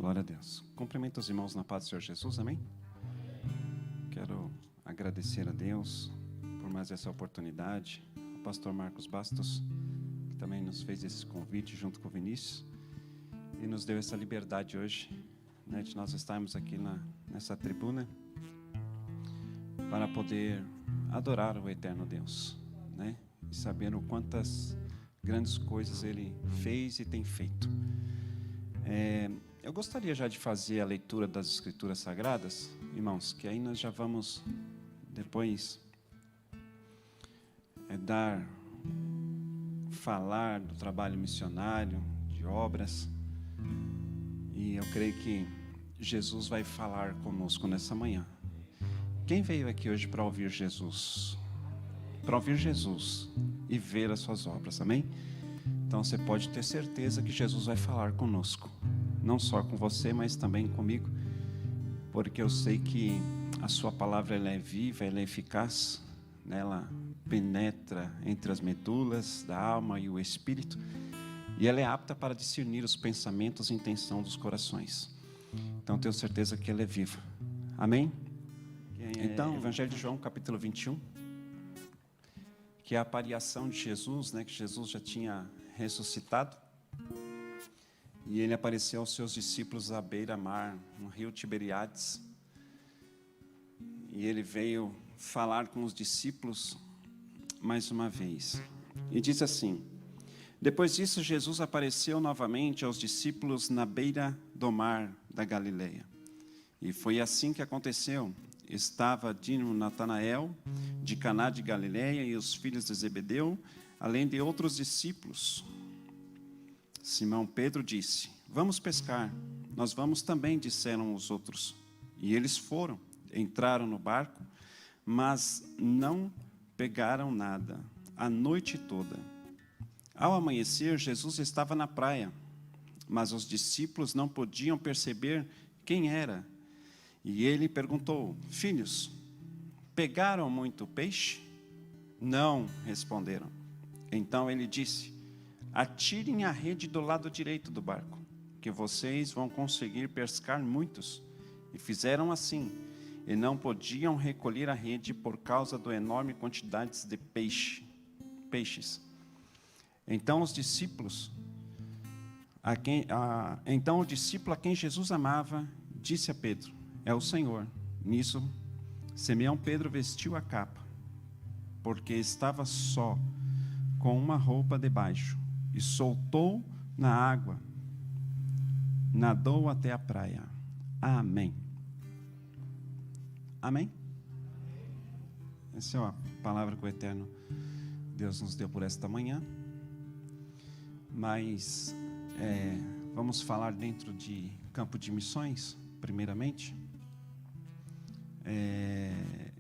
Glória a Deus. Cumprimento os irmãos na paz do Senhor Jesus, amém? Quero agradecer a Deus por mais essa oportunidade. O pastor Marcos Bastos, que também nos fez esse convite junto com o Vinícius, e nos deu essa liberdade hoje, né, de nós estarmos aqui nessa tribuna, para poder adorar o eterno Deus, né? E saber o quantas grandes coisas Ele fez e tem feito. Eu gostaria já de fazer a leitura das Escrituras Sagradas, irmãos, que aí nós já vamos depois falar do trabalho missionário, de obras, e eu creio que Jesus vai falar conosco nessa manhã. Quem veio aqui hoje para ouvir Jesus? Para ouvir Jesus e ver as suas obras, amém? Então você pode ter certeza que Jesus vai falar conosco, não só com você, mas também comigo, porque eu sei que a sua palavra ela é viva, ela é eficaz, né? Ela penetra entre as medulas da alma e o espírito, e ela é apta para discernir os pensamentos e intenção dos corações. Então tenho certeza que ela é viva, amém? Então, Evangelho de João, capítulo 21, que é a aparição de Jesus, né? Que Jesus já tinha ressuscitado, e ele apareceu aos seus discípulos à beira-mar, no rio Tiberíades, e ele veio falar com os discípulos mais uma vez, e diz assim: depois disso Jesus apareceu novamente aos discípulos na beira do mar da Galileia, e foi assim que aconteceu. Estava Dino Natanael, de Caná de Galileia, e os filhos de Zebedeu, além de outros discípulos. Simão Pedro disse: vamos pescar. Nós vamos também, disseram os outros. E eles foram, entraram no barco, mas não pegaram nada, a noite toda. Ao amanhecer, Jesus estava na praia, mas os discípulos não podiam perceber quem era. E ele perguntou: filhos, pegaram muito peixe? Não, responderam. Então ele disse: atirem a rede do lado direito do barco, que vocês vão conseguir pescar muitos. E fizeram assim, e não podiam recolher a rede por causa da enorme quantidade de peixes. Então o discípulo a quem Jesus amava disse a Pedro: é o Senhor. Nisso, Simão Pedro vestiu a capa, porque estava só, com uma roupa debaixo, e soltou na água, nadou até a praia. Amém. Amém? Essa é a palavra que o eterno Deus nos deu por esta manhã. Mas vamos falar dentro de campo de missões, primeiramente.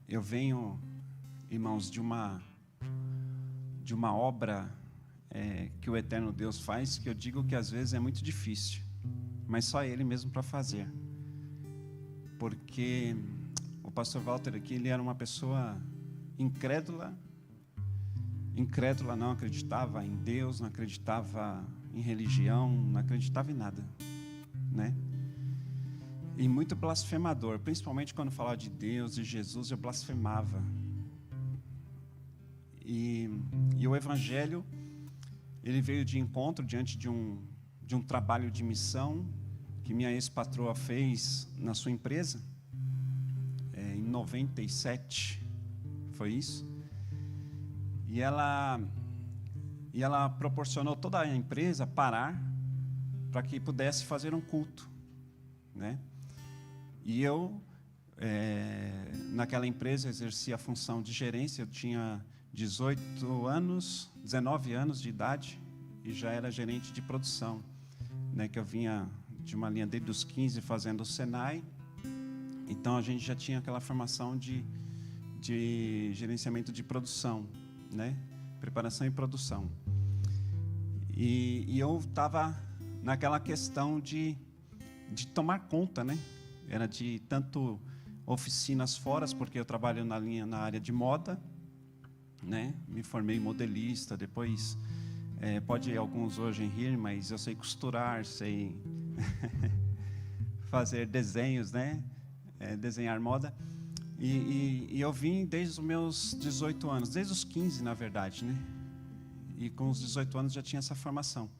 Eu venho, irmãos, de uma obra que o eterno Deus faz, que eu digo que às vezes é muito difícil, mas só Ele mesmo para fazer. Porque o pastor Walter aqui, ele era uma pessoa incrédula, não acreditava em Deus, não acreditava em religião, não acreditava em nada, né? E muito blasfemador, principalmente quando falava de Deus e Jesus, eu blasfemava. E o Evangelho, ele veio de encontro diante de um trabalho de missão que minha ex-patroa fez na sua empresa, em 97, foi isso. E ela proporcionou toda a empresa parar para que pudesse fazer um culto, né? E eu, naquela empresa, exercia a função de gerência. Eu tinha 19 anos de idade e já era gerente de produção, né, que eu vinha de uma linha desde os 15 fazendo o Senai. Então a gente já tinha aquela formação de gerenciamento de produção, né, preparação e produção. E eu estava naquela questão de tomar conta, né? Era de tanto oficinas fora, porque eu trabalho na área de moda, né? Me formei modelista, depois pode alguns hoje rir, mas eu sei costurar, sei fazer desenhos, né? Desenhar moda. E eu vim desde os meus 18 anos, desde os 15, na verdade, né? E com os 18 anos já tinha essa formação.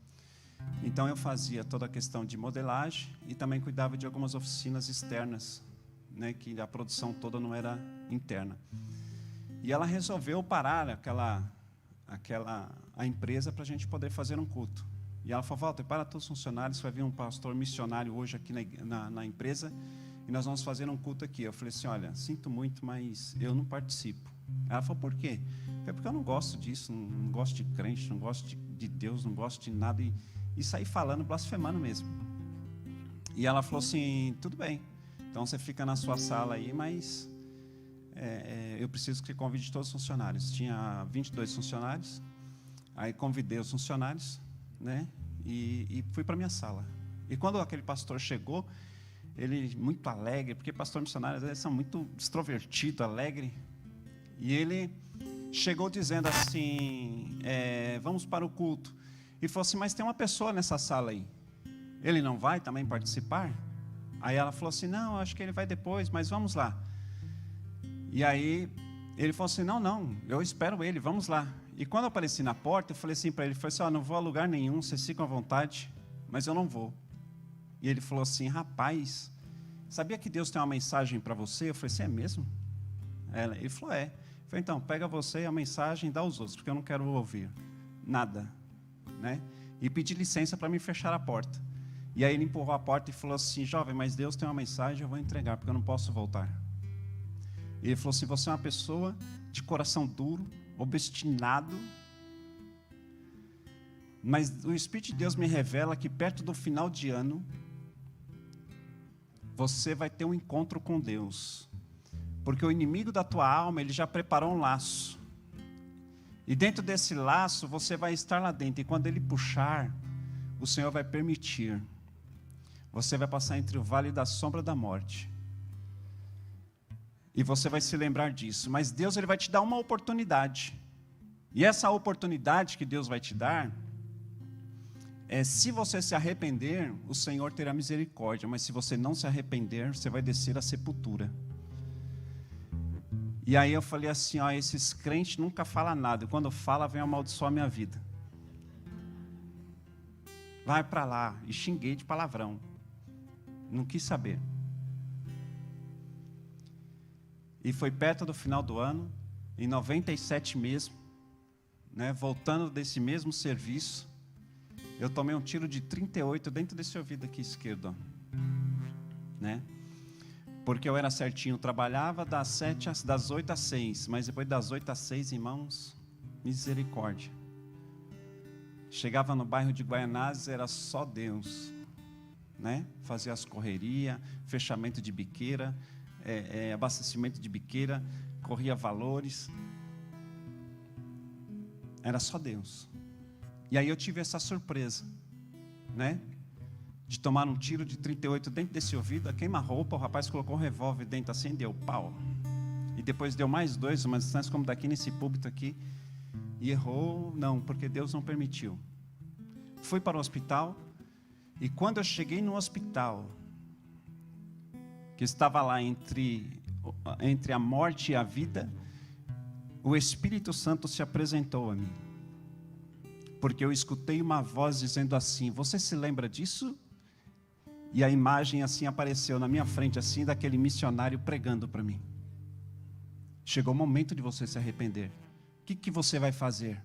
Então eu fazia toda a questão de modelagem e também cuidava de algumas oficinas externas, né? Que a produção toda não era interna. E ela resolveu parar a empresa para a gente poder fazer um culto. E ela falou: Walter, para todos os funcionários, vai vir um pastor missionário hoje aqui na empresa e nós vamos fazer um culto aqui. Eu falei assim: olha, sinto muito, mas eu não participo. Ela falou: por quê? Eu falei: porque eu não gosto disso, não gosto de crente, não gosto de Deus, não gosto de nada. E saí falando, blasfemando mesmo. E ela falou assim: tudo bem, então você fica na sua sala aí, mas eu preciso que você convide todos os funcionários. Tinha 22 funcionários, aí convidei os funcionários, né? E fui para a minha sala. E quando aquele pastor chegou, ele muito alegre, porque pastor missionário às vezes são muito extrovertidos, alegre. E ele chegou dizendo assim: vamos para o culto. E falou assim: mas tem uma pessoa nessa sala aí, ele não vai também participar? Aí ela falou assim: não, acho que ele vai depois, mas vamos lá. E aí ele falou assim: não, eu espero ele, vamos lá. E quando eu apareci na porta, eu falei assim para ele, falei assim: não vou a lugar nenhum, vocês ficam à vontade, mas eu não vou. E ele falou assim: rapaz, sabia que Deus tem uma mensagem para você? Eu falei assim: é mesmo? Ele falou: é. Eu falei: então, pega você a mensagem e dá aos outros, porque eu não quero ouvir nada, né? E pedi licença para me fechar a porta. E aí ele empurrou a porta e falou assim: jovem, mas Deus tem uma mensagem, eu vou entregar, porque eu não posso voltar. E ele falou assim: você é uma pessoa de coração duro, obstinado, mas o Espírito de Deus me revela que perto do final de ano, você vai ter um encontro com Deus, porque o inimigo da tua alma, ele já preparou um laço, e dentro desse laço, você vai estar lá dentro, e quando ele puxar, o Senhor vai permitir, você vai passar entre o vale da sombra da morte, e você vai se lembrar disso, mas Deus ele vai te dar uma oportunidade, e essa oportunidade que Deus vai te dar, se você se arrepender, o Senhor terá misericórdia, mas se você não se arrepender, você vai descer à sepultura. E aí eu falei assim: ó, esses crentes nunca falam nada, e quando fala, vem amaldiçoar a minha vida. Vai para lá, e xinguei de palavrão, não quis saber. E foi perto do final do ano, em 97 mesmo, né, voltando desse mesmo serviço, eu tomei um tiro de 38 dentro desse ouvido aqui esquerdo, né? Porque eu era certinho, trabalhava das 8 às 6, mas depois das 8 às 6, irmãos, misericórdia. Chegava no bairro de Guaianazes, era só Deus, né? Fazia as correrias, fechamento de biqueira, abastecimento de biqueira, corria valores, era só Deus. E aí eu tive essa surpresa, né? De tomar um tiro de 38 dentro desse ouvido, a queima-roupa, o rapaz colocou um revólver dentro assim, deu pau. E depois deu mais dois, uma distância como daqui nesse púlpito aqui, e errou, não, porque Deus não permitiu. Fui para o hospital, e quando eu cheguei no hospital, que estava lá entre a morte e a vida, o Espírito Santo se apresentou a mim. Porque eu escutei uma voz dizendo assim: você se lembra disso? E a imagem assim apareceu na minha frente, assim, daquele missionário pregando para mim. Chegou o momento de você se arrepender. O que você vai fazer?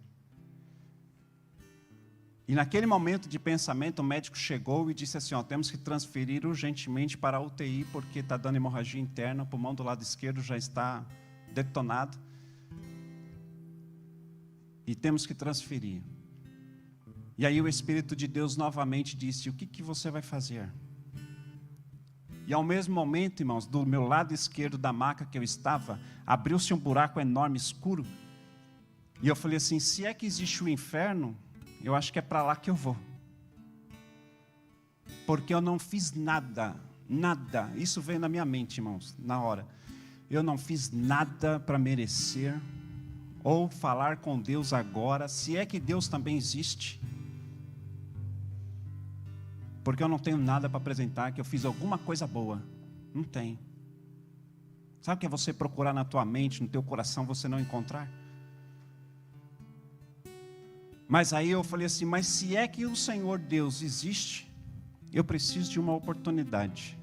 E naquele momento de pensamento, o médico chegou e disse assim: ó, temos que transferir urgentemente para a UTI, porque está dando hemorragia interna, o pulmão do lado esquerdo já está detonado. E temos que transferir. E aí o Espírito de Deus novamente disse: o que você vai fazer? E ao mesmo momento, irmãos, do meu lado esquerdo da maca que eu estava, abriu-se um buraco enorme, escuro. E eu falei assim: se é que existe o inferno, eu acho que é para lá que eu vou. Porque eu não fiz nada, isso veio na minha mente, irmãos, na hora. Eu não fiz nada para merecer, ou falar com Deus agora, se é que Deus também existe. porque eu não tenho nada para apresentar, que eu fiz alguma coisa boa. Não tem. Sabe o que é você procurar na tua mente, no teu coração, você não encontrar? Mas aí eu falei assim, mas se é que o Senhor Deus existe, eu preciso de uma oportunidade.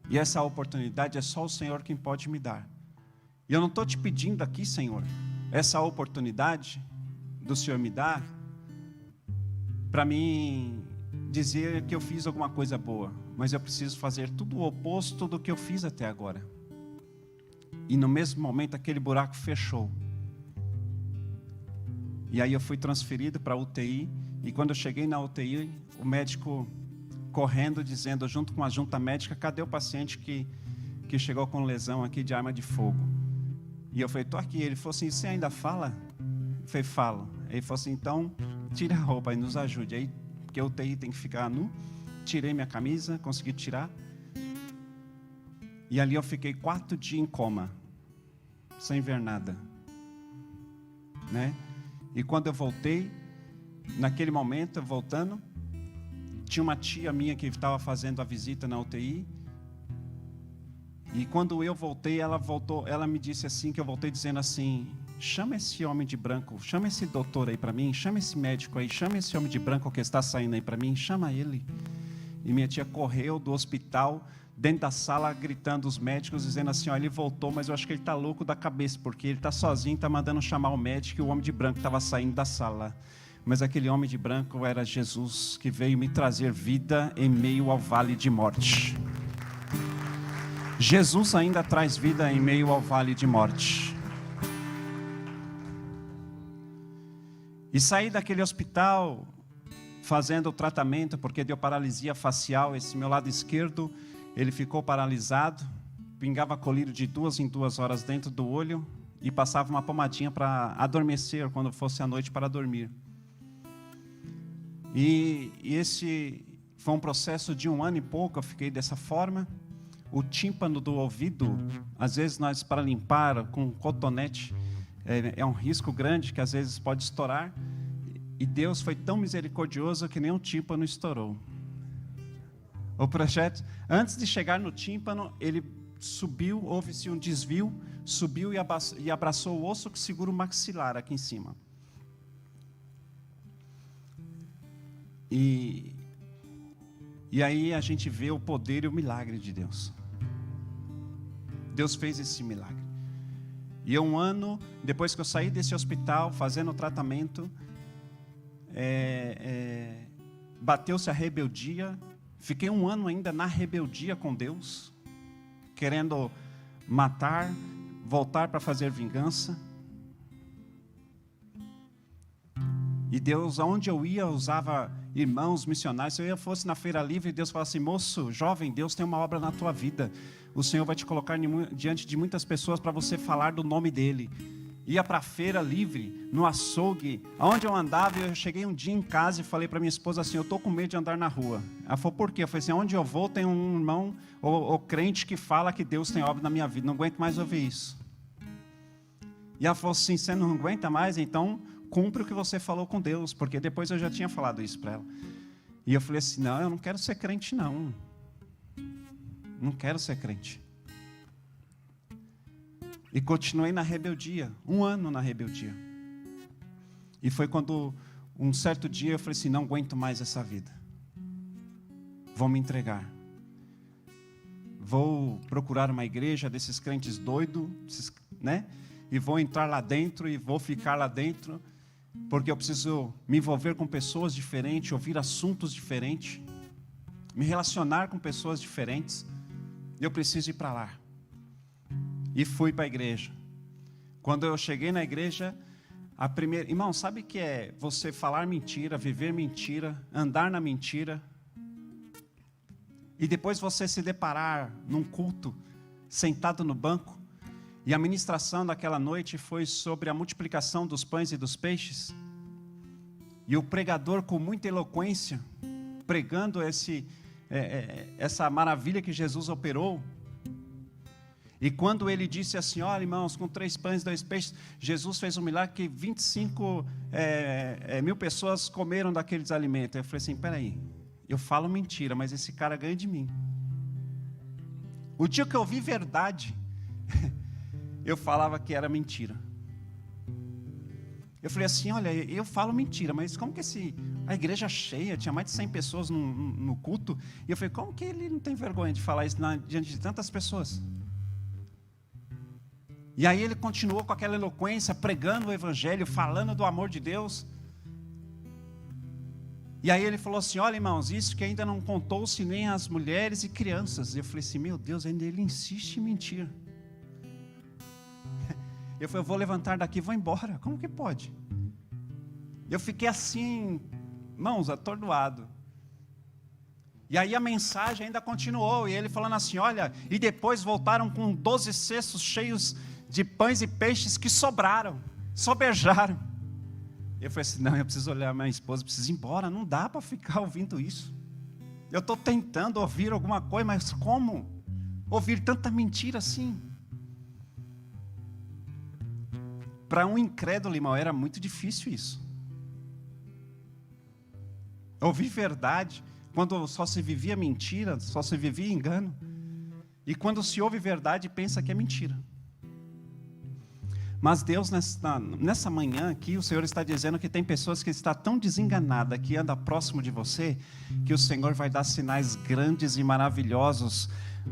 E essa oportunidade é só o Senhor quem pode me dar. E eu não estou te pedindo aqui, Senhor, essa oportunidade do Senhor me dar, para mim dizer que eu fiz alguma coisa boa. Mas eu preciso fazer tudo o oposto do que eu fiz até agora. E no mesmo momento aquele buraco fechou. E aí eu fui transferido para a UTI. E quando eu cheguei na UTI, o médico correndo, dizendo, junto com a junta médica, cadê o paciente que chegou com lesão aqui de arma de fogo? E eu falei, estou aqui. Ele falou assim, você ainda fala? Eu falei, falo. Ele falou assim, então, tira a roupa e nos ajude. Aí, porque a UTI tem que ficar nu. Tirei minha camisa, consegui tirar. E ali eu fiquei 4 dias em coma, sem ver nada. Né? E quando eu voltei, naquele momento, voltando, tinha uma tia minha que estava fazendo a visita na UTI. E quando eu voltei, ela me disse assim, que eu voltei dizendo assim, chama esse homem de branco, chama esse doutor aí para mim, chama esse médico aí, chama esse homem de branco que está saindo aí para mim, chama ele. E minha tia correu do hospital, dentro da sala, gritando os médicos, dizendo assim, ó, ele voltou, mas eu acho que ele está louco da cabeça, porque ele está sozinho, está mandando chamar o médico, e o homem de branco estava saindo da sala. Mas aquele homem de branco era Jesus, que veio me trazer vida em meio ao vale de morte. Jesus ainda traz vida em meio ao vale de morte. E saí daquele hospital fazendo o tratamento, porque deu paralisia facial, esse meu lado esquerdo, ele ficou paralisado, pingava colírio de 2 em 2 horas dentro do olho e passava uma pomadinha para adormecer quando fosse à noite para dormir. E esse foi um processo de 1 ano e pouco, eu fiquei dessa forma. O tímpano do ouvido, às vezes nós para limpar com cotonete, é um risco grande que às vezes pode estourar. E Deus foi tão misericordioso que nem o tímpano estourou. O projeto, antes de chegar no tímpano, ele subiu, houve-se um desvio, subiu e abraçou o osso que segura o maxilar aqui em cima. E aí a gente vê o poder e o milagre de Deus. Deus fez esse milagre. E 1 ano, depois que eu saí desse hospital, fazendo o tratamento, bateu-se a rebeldia. Fiquei 1 ano ainda na rebeldia com Deus, querendo matar, voltar para fazer vingança. E Deus, aonde eu ia, usava irmãos, missionários. Se eu fosse na feira livre, Deus falava assim, moço, jovem, Deus tem uma obra na tua vida. O Senhor vai te colocar diante de muitas pessoas para você falar do nome dEle. Ia para a feira livre, no açougue, aonde eu andava. Eu cheguei um dia em casa e falei para minha esposa assim, eu estou com medo de andar na rua. Ela falou, por quê? Eu falei assim, onde eu vou tem um irmão ou crente que fala que Deus tem obra na minha vida. Não aguento mais ouvir isso. E ela falou assim, você não aguenta mais? Então cumpre o que você falou com Deus, porque depois eu já tinha falado isso para ela. E eu falei assim, não, eu não quero ser crente não. Não quero ser crente. E continuei na rebeldia, 1 ano na rebeldia. E foi quando, um certo dia, eu falei assim, não aguento mais essa vida. Vou me entregar. Vou procurar uma igreja desses crentes doidos, né? E vou entrar lá dentro e vou ficar lá dentro, porque eu preciso me envolver com pessoas diferentes, ouvir assuntos diferentes, me relacionar com pessoas diferentes. Eu preciso ir para lá. E fui para a igreja. Quando eu cheguei na igreja, irmão, sabe o que é você falar mentira, viver mentira, andar na mentira, e depois você se deparar num culto, sentado no banco, e a ministração daquela noite foi sobre a multiplicação dos pães e dos peixes, e o pregador com muita eloquência, pregando essa maravilha que Jesus operou. E quando ele disse assim, olha irmãos, com 3 pães e 2 peixes, Jesus fez um milagre que 25 mil pessoas comeram daqueles alimentos. Eu falei assim, peraí, eu falo mentira, mas esse cara ganha de mim. O dia que eu vi verdade, eu falava que era mentira. Eu falei assim, olha, eu falo mentira, mas como que a igreja cheia, tinha mais de 100 pessoas no culto, e eu falei, como que ele não tem vergonha de falar isso diante de tantas pessoas? E aí ele continuou com aquela eloquência, pregando o evangelho, falando do amor de Deus. E aí ele falou assim, olha irmãos, isso que ainda não contou-se nem às mulheres e crianças. E eu falei assim, meu Deus, ainda ele insiste em mentir. Eu falei, eu vou levantar daqui e vou embora. Como que pode? Eu fiquei assim, irmãos, atordoado. E aí a mensagem ainda continuou. E ele falando assim, olha, e depois voltaram com 12 cestos cheios de pães e peixes que sobraram, sobejaram. Eu falei assim, não, eu preciso olhar a minha esposa, preciso ir embora, não dá para ficar ouvindo isso. Eu estou tentando ouvir alguma coisa, mas como? Ouvir tanta mentira assim? Para um incrédulo, irmão, era muito difícil isso. Ouvir verdade, quando só se vivia mentira, só se vivia engano. E quando se ouve verdade, pensa que é mentira. Mas Deus, nessa manhã aqui, o Senhor está dizendo que tem pessoas que estão tão desenganadas, que andam próximo de você, que o Senhor vai dar sinais grandes e maravilhosos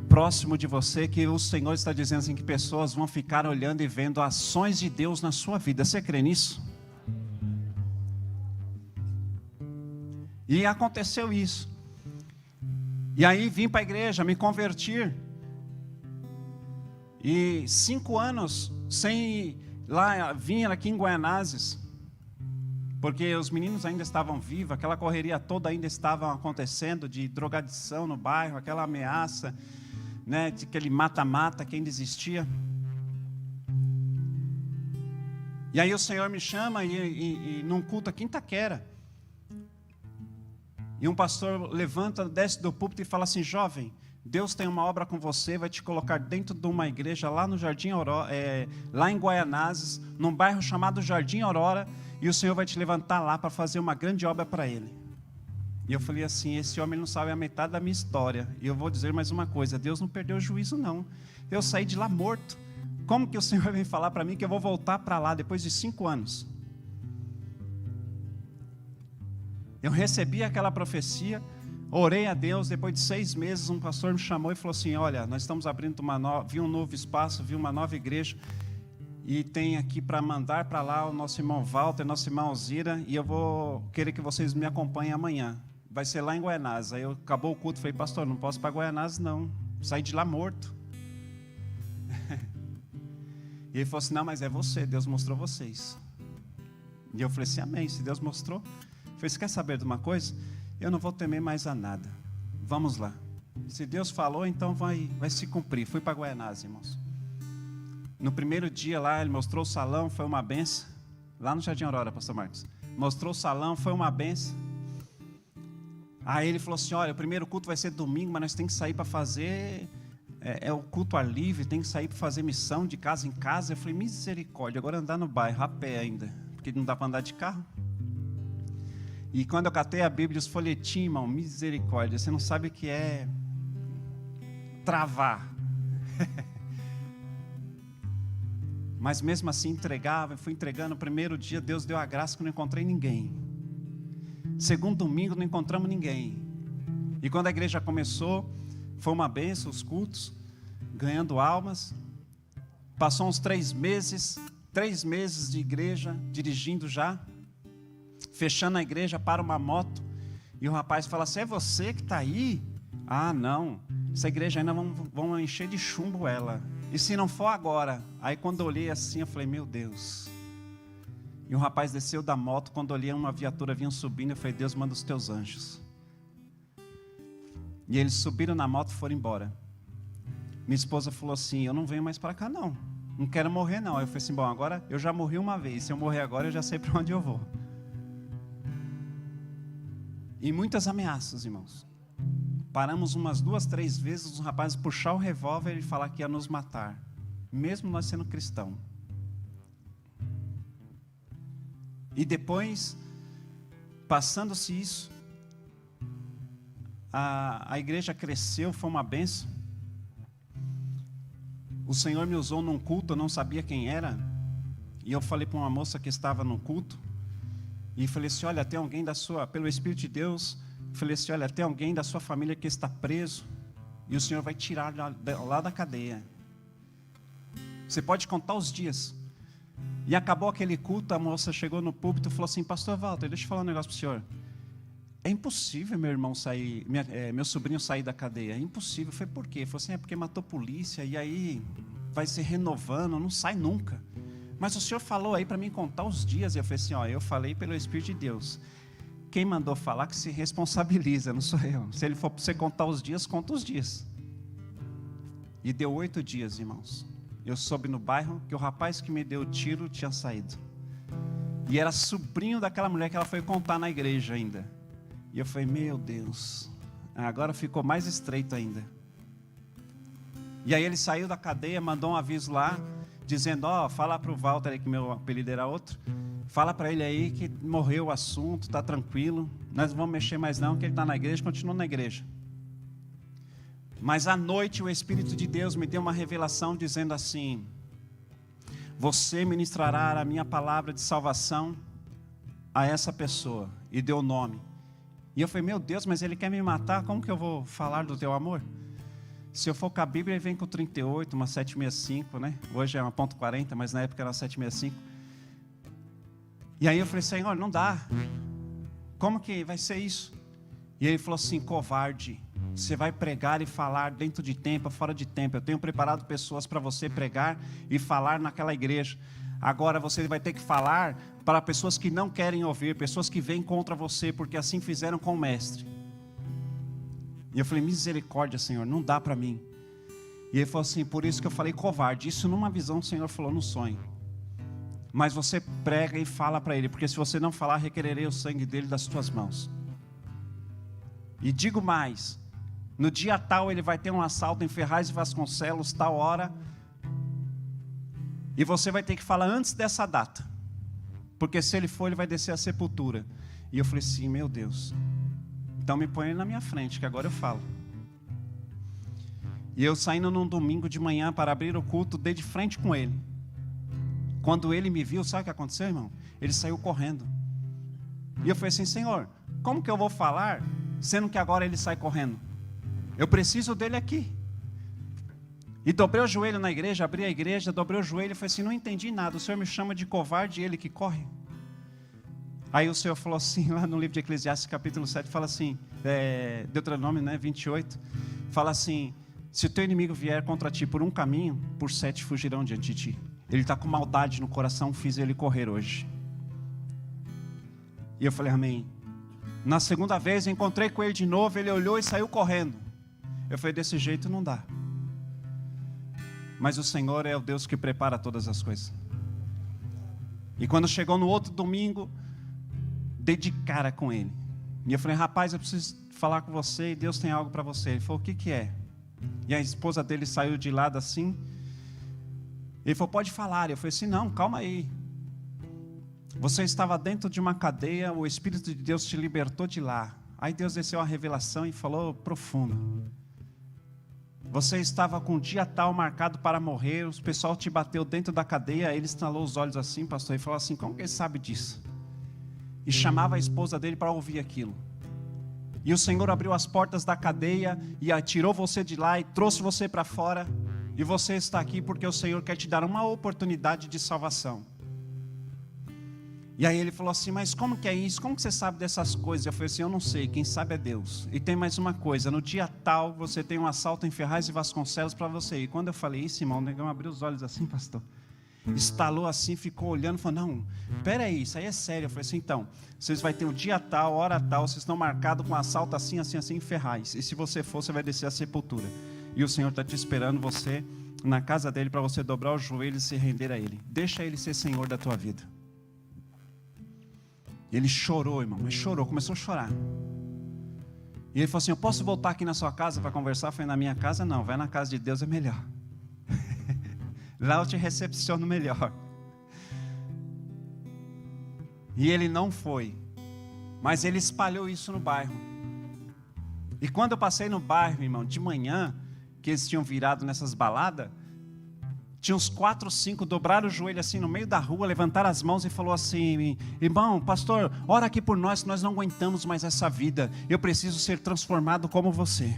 próximo de você, que o Senhor está dizendo assim, que pessoas vão ficar olhando e vendo ações de Deus na sua vida. Você crê nisso? E aconteceu isso. E aí vim para a igreja, me converti. E 5 anos sem lá, vim aqui em Guaianazes, porque os meninos ainda estavam vivos, aquela correria toda ainda estava acontecendo, de drogadição no bairro, aquela ameaça, né, de aquele mata-mata que ainda existia. E aí o Senhor me chama e num culto aqui em Itaquera, e um pastor levanta, desce do púlpito e fala assim, jovem, Deus tem uma obra com você, vai te colocar dentro de uma igreja lá no Jardim Aurora, lá em Guaianazes, num bairro chamado Jardim Aurora, e o Senhor vai te levantar lá para fazer uma grande obra para Ele. E eu falei assim, esse homem não sabe a metade da minha história. E eu vou dizer mais uma coisa, Deus não perdeu o juízo não. Eu saí de lá morto. Como que o Senhor vem falar para mim que eu vou voltar para lá depois de 5 anos? Eu recebi aquela profecia, orei a Deus, depois de 6 meses um pastor me chamou e falou assim, olha, nós estamos abrindo vi um novo espaço, vi uma nova igreja, e tem aqui para mandar para lá o nosso irmão Walter, nossa irmã Alzira, e eu vou querer que vocês me acompanhem amanhã. Vai ser lá em Guaianazes. Aí acabou o culto, falei, pastor, não posso ir para Guaianazes não, saí de lá morto. E ele falou assim, não, mas é você, Deus mostrou vocês. E eu falei assim, amém, se Deus mostrou. Eu falei, você quer saber de uma coisa? Eu não vou temer mais a nada. Vamos lá. Se Deus falou, então vai se cumprir. Fui para Guaianazes, irmãos. No primeiro dia lá, ele mostrou o salão, foi uma benção. Lá no Jardim Aurora, pastor Marcos. Mostrou o salão, foi uma benção. Aí ele falou assim, olha, o primeiro culto vai ser domingo, mas nós temos que sair para fazer... É o culto ar livre, tem que sair para fazer missão de casa em casa. Eu falei, misericórdia, agora andar no bairro, a pé ainda. Porque não dá para andar de carro. E quando eu catei a Bíblia, os folhetinhos, irmão, misericórdia, você não sabe o que é travar. Mas mesmo assim entregava, eu fui entregando. No primeiro dia, Deus deu a graça que eu não encontrei ninguém. Segundo domingo, não encontramos ninguém. E quando a igreja começou, foi uma bênção, os cultos, ganhando almas. Passou uns 3 meses de igreja, dirigindo já. Fechando a igreja, para uma moto, e o rapaz fala assim, é você que está aí? Ah, não, essa igreja ainda vão encher de chumbo ela, e se não for agora? Aí quando eu olhei assim, eu falei, meu Deus. E o rapaz desceu da moto, quando eu olhei uma viatura vinha subindo, eu falei, Deus, manda os teus anjos. E eles subiram na moto e foram embora. Minha esposa falou assim, eu não venho mais para cá não quero morrer não. Aí eu falei assim, bom, agora eu já morri uma vez, se eu morrer agora eu já sei para onde eu vou. E muitas ameaças, irmãos. Paramos umas 2, 3 vezes, os rapazes puxar o revólver e falar que ia nos matar, mesmo nós sendo cristãos. E depois, passando-se isso, a igreja cresceu, foi uma bênção. O Senhor me usou num culto, eu não sabia quem era. E eu falei para uma moça que estava no culto. E falei assim, olha, tem alguém pelo Espírito de Deus, falei assim, olha, tem alguém da sua família que está preso. E o Senhor vai tirar lá da cadeia. Você pode contar os dias. E acabou aquele culto, a moça chegou no púlpito e falou assim, pastor Walter, deixa eu falar um negócio para o senhor. É impossível meu irmão sair, meu sobrinho sair da cadeia. É impossível. Eu falei, por quê? Ele falou assim, é porque matou polícia e aí vai se renovando, não sai nunca. Mas o senhor falou aí para mim contar os dias. E eu falei assim, eu falei pelo Espírito de Deus. Quem mandou falar que se responsabiliza, não sou eu. Se ele for para você contar os dias, conta os dias. E deu 8 dias, irmãos. Eu soube no bairro que o rapaz que me deu o tiro tinha saído. E era sobrinho daquela mulher que ela foi contar na igreja ainda. E eu falei, meu Deus, agora ficou mais estreito ainda. E aí ele saiu da cadeia, mandou um aviso lá, dizendo, fala para o Walter aí, que meu apelido era outro. Fala para ele aí que morreu o assunto, está tranquilo. Nós não vamos mexer mais não, que ele está na igreja, continua na igreja. Mas à noite o Espírito de Deus me deu uma revelação dizendo assim, você ministrará a minha palavra de salvação a essa pessoa. E deu o nome. E eu falei, meu Deus, mas ele quer me matar, como que eu vou falar do teu amor? Se eu for com a Bíblia, ele vem com 38, uma 765, né? Hoje é uma .40, mas na época era uma 765. E aí eu falei, Senhor, não dá. Como que vai ser isso? E ele falou assim, covarde, você vai pregar e falar dentro de tempo, fora de tempo. Eu tenho preparado pessoas para você pregar e falar naquela igreja. Agora você vai ter que falar para pessoas que não querem ouvir, pessoas que vêm contra você, porque assim fizeram com o mestre. E eu falei, misericórdia, Senhor, não dá para mim. E ele falou assim, por isso que eu falei covarde. Isso numa visão o Senhor falou no sonho. Mas você prega e fala para ele, porque se você não falar, requererei o sangue dele das tuas mãos. E digo mais, no dia tal ele vai ter um assalto em Ferraz e Vasconcelos, tal hora, e você vai ter que falar antes dessa data, porque se ele for, ele vai descer a sepultura. E eu falei assim, meu Deus, então me põe ele na minha frente, que agora eu falo. E eu saindo num domingo de manhã para abrir o culto, dei de frente com ele. Quando ele me viu, sabe o que aconteceu, irmão? Ele saiu correndo. E eu falei assim, Senhor, como que eu vou falar, sendo que agora ele sai correndo? Eu preciso dele aqui. E dobrei o joelho na igreja, abri a igreja, dobrei o joelho e falei assim, não entendi nada, o Senhor me chama de covarde e ele que corre. Aí o Senhor falou assim, lá no livro de Eclesiastes capítulo 7, fala assim, Deuteronômio 28, fala assim, se o teu inimigo vier contra ti por um caminho, por 7 fugirão diante de ti. Ele está com maldade no coração, fiz ele correr hoje. E eu falei, amém. Na segunda vez eu encontrei com ele de novo, ele olhou e saiu correndo. Eu falei, desse jeito não dá. Mas o Senhor é o Deus que prepara todas as coisas. E quando chegou no outro domingo, dei de cara com ele. E eu falei, rapaz, eu preciso falar com você e Deus tem algo para você. Ele falou, o que que é? E a esposa dele saiu de lado assim. Ele falou, pode falar. Eu falei assim, não, calma aí. Você estava dentro de uma cadeia, o Espírito de Deus te libertou de lá. Aí Deus desceu a revelação e falou profundo. Você estava com um dia tal marcado para morrer, o pessoal te bateu dentro da cadeia, ele estalou os olhos assim, pastor, e falou assim, como que ele sabe disso? E chamava a esposa dele para ouvir aquilo. E o Senhor abriu as portas da cadeia e tirou você de lá e trouxe você para fora. E você está aqui porque o Senhor quer te dar uma oportunidade de salvação. E aí ele falou assim, mas como que é isso? Como que você sabe dessas coisas? Eu falei assim, eu não sei, quem sabe é Deus. E tem mais uma coisa, no dia tal você tem um assalto em Ferraz e Vasconcelos para você ir. Quando eu falei isso, irmão, o negão abriu os olhos assim, pastor. Estalou assim, ficou olhando, falou, não, peraí, isso aí é sério. Eu falei assim, então, vocês vão ter um dia tal, hora tal, vocês estão marcados com um assalto assim, assim, assim em Ferraz. E se você for, você vai descer a sepultura. E o Senhor está te esperando você na casa dele para você dobrar os joelhos e se render a Ele. Deixa Ele ser Senhor da tua vida. Ele chorou, irmão, mas chorou, começou a chorar. E ele falou assim, eu posso voltar aqui na sua casa para conversar? Eu falei, na minha casa não, vai na casa de Deus, é melhor. Lá eu te recepciono melhor. E ele não foi, mas ele espalhou isso no bairro. E quando eu passei no bairro, irmão, de manhã, que eles tinham virado nessas baladas, tinha uns 4, 5, dobraram o joelho assim no meio da rua, levantaram as mãos e falou assim: irmão, pastor, ora aqui por nós não aguentamos mais essa vida, eu preciso ser transformado como você.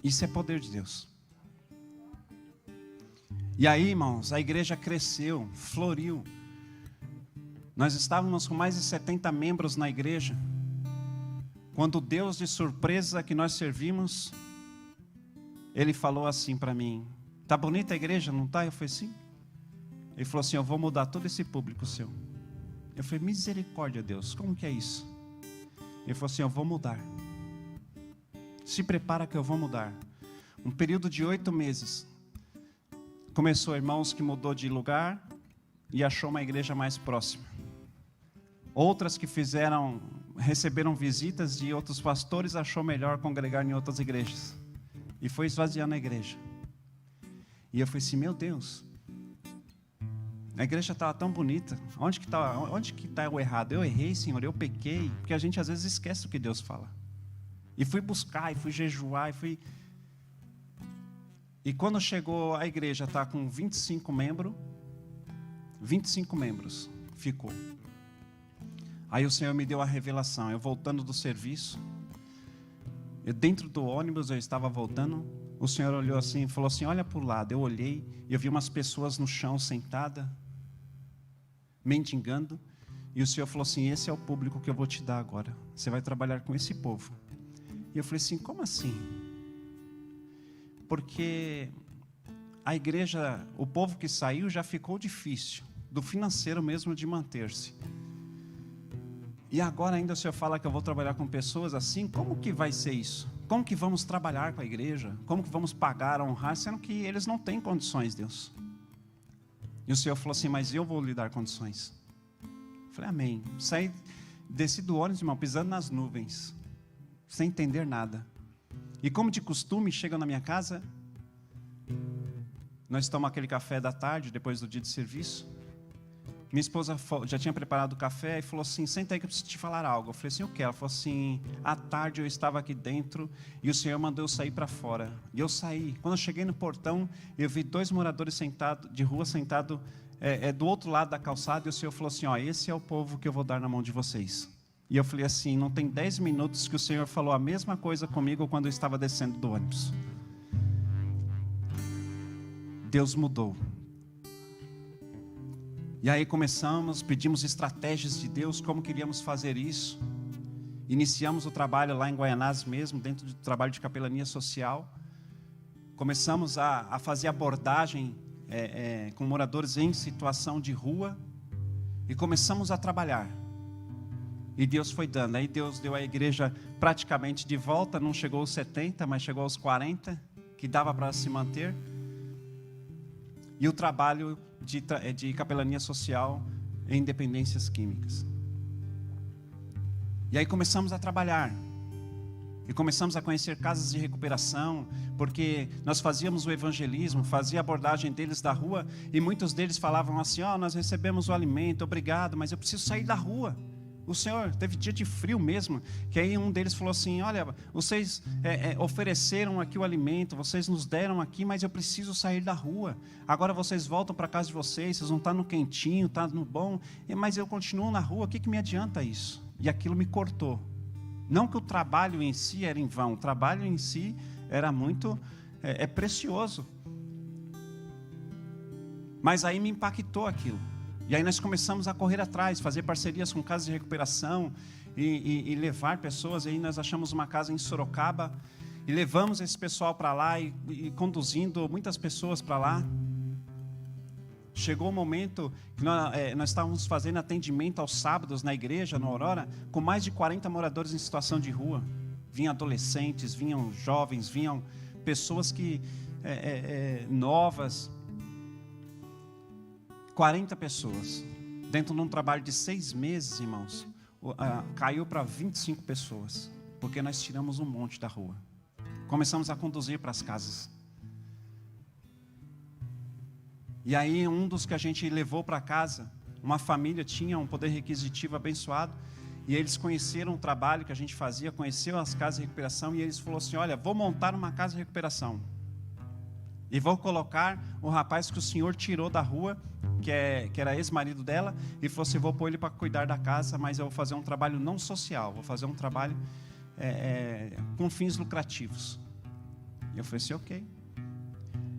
Isso é poder de Deus. E aí, irmãos, a igreja cresceu, floriu. Nós estávamos com mais de 70 membros na igreja, quando o Deus de surpresa que nós servimos, Ele falou assim para mim: tá bonita a igreja, não tá? Eu falei, sim. Ele falou assim: eu vou mudar todo esse público seu. Eu falei, misericórdia, Deus, como que é isso? Ele falou assim: eu vou mudar. Se prepara que eu vou mudar. Um período de 8 meses. Começou, irmãos, que mudou de lugar e achou uma igreja mais próxima. Outras que receberam visitas de outros pastores, achou melhor congregar em outras igrejas. E foi esvaziando a igreja. E eu falei assim, meu Deus, a igreja estava tão bonita, onde que está o errado? Eu errei, Senhor, eu pequei, porque a gente às vezes esquece o que Deus fala. E fui buscar, e fui jejuar, E quando chegou a igreja, está com 25 membros, ficou. Aí o Senhor me deu a revelação, eu voltando do serviço, dentro do ônibus eu estava voltando, o Senhor olhou assim e falou assim, olha para o lado. Eu olhei e eu vi umas pessoas no chão sentadas, mendigando, e o Senhor falou assim, esse é o público que eu vou te dar agora, você vai trabalhar com esse povo. E eu falei assim, como assim? Porque a igreja, o povo que saiu já ficou difícil, do financeiro mesmo de manter-se. E agora ainda o Senhor fala que eu vou trabalhar com pessoas assim, como que vai ser isso? Como que vamos trabalhar com a igreja? Como que vamos pagar, honrar, sendo que eles não têm condições, Deus? E o Senhor falou assim, mas eu vou lhe dar condições. Eu falei, amém. Desci do ônibus, irmão, pisando nas nuvens, sem entender nada. E como de costume, chega na minha casa, nós tomamos aquele café da tarde, depois do dia de serviço. Minha esposa já tinha preparado o café e falou assim, senta aí que eu preciso te falar algo. Eu falei assim, o que? Ela falou assim, à tarde eu estava aqui dentro e o Senhor mandou eu sair para fora. E eu saí. Quando eu cheguei no portão, eu vi 2 moradores de rua sentados do outro lado da calçada, e o Senhor falou assim, ó, esse é o povo que eu vou dar na mão de vocês. E eu falei assim, não tem 10 minutos que o Senhor falou a mesma coisa comigo quando eu estava descendo do ônibus. Deus mudou. E aí pedimos estratégias de Deus, como queríamos fazer isso. Iniciamos o trabalho lá em Guaianás mesmo, dentro do trabalho de capelania social. Começamos a fazer abordagem com moradores em situação de rua. E começamos a trabalhar. E Deus foi dando. Aí Deus deu a igreja praticamente de volta. Não chegou aos 70, mas chegou aos 40, que dava para se manter. E o trabalho de capelania social em dependências químicas. E aí começamos a trabalhar. E começamos a conhecer casas de recuperação, porque nós fazíamos o evangelismo, fazia a abordagem deles da rua, e muitos deles falavam assim, nós recebemos o alimento, obrigado, mas eu preciso sair da rua. O Senhor, teve dia de frio mesmo, que aí um deles falou assim, olha, vocês ofereceram aqui o alimento, vocês nos deram aqui, mas eu preciso sair da rua. Agora vocês voltam para a casa de vocês vão estar no quentinho, está no bom, mas eu continuo na rua, o que me adianta isso? E aquilo me cortou. Não que o trabalho em si era em vão, o trabalho em si era muito precioso. Mas aí me impactou aquilo. E aí nós começamos a correr atrás, fazer parcerias com casas de recuperação e levar pessoas. Aí nós achamos uma casa em Sorocaba e levamos esse pessoal para lá e conduzindo muitas pessoas para lá. Chegou o momento que nós estávamos fazendo atendimento aos sábados na igreja, no Aurora, com mais de 40 moradores em situação de rua. Vinham adolescentes, vinham jovens, vinham pessoas novas. 40 pessoas, dentro de um trabalho de 6 meses, irmãos, caiu para 25 pessoas, porque nós tiramos um monte da rua, começamos a conduzir para as casas, e aí um dos que a gente levou para casa, uma família tinha um poder requisitivo abençoado, e eles conheceram o trabalho que a gente fazia, conheceram as casas de recuperação, e eles falaram assim: olha, vou montar uma casa de recuperação, e vou colocar o rapaz que o senhor tirou da rua, que era ex-marido dela, e falou assim: vou pôr ele para cuidar da casa, mas eu vou fazer um trabalho não social, vou fazer um trabalho com fins lucrativos. E eu falei assim: ok.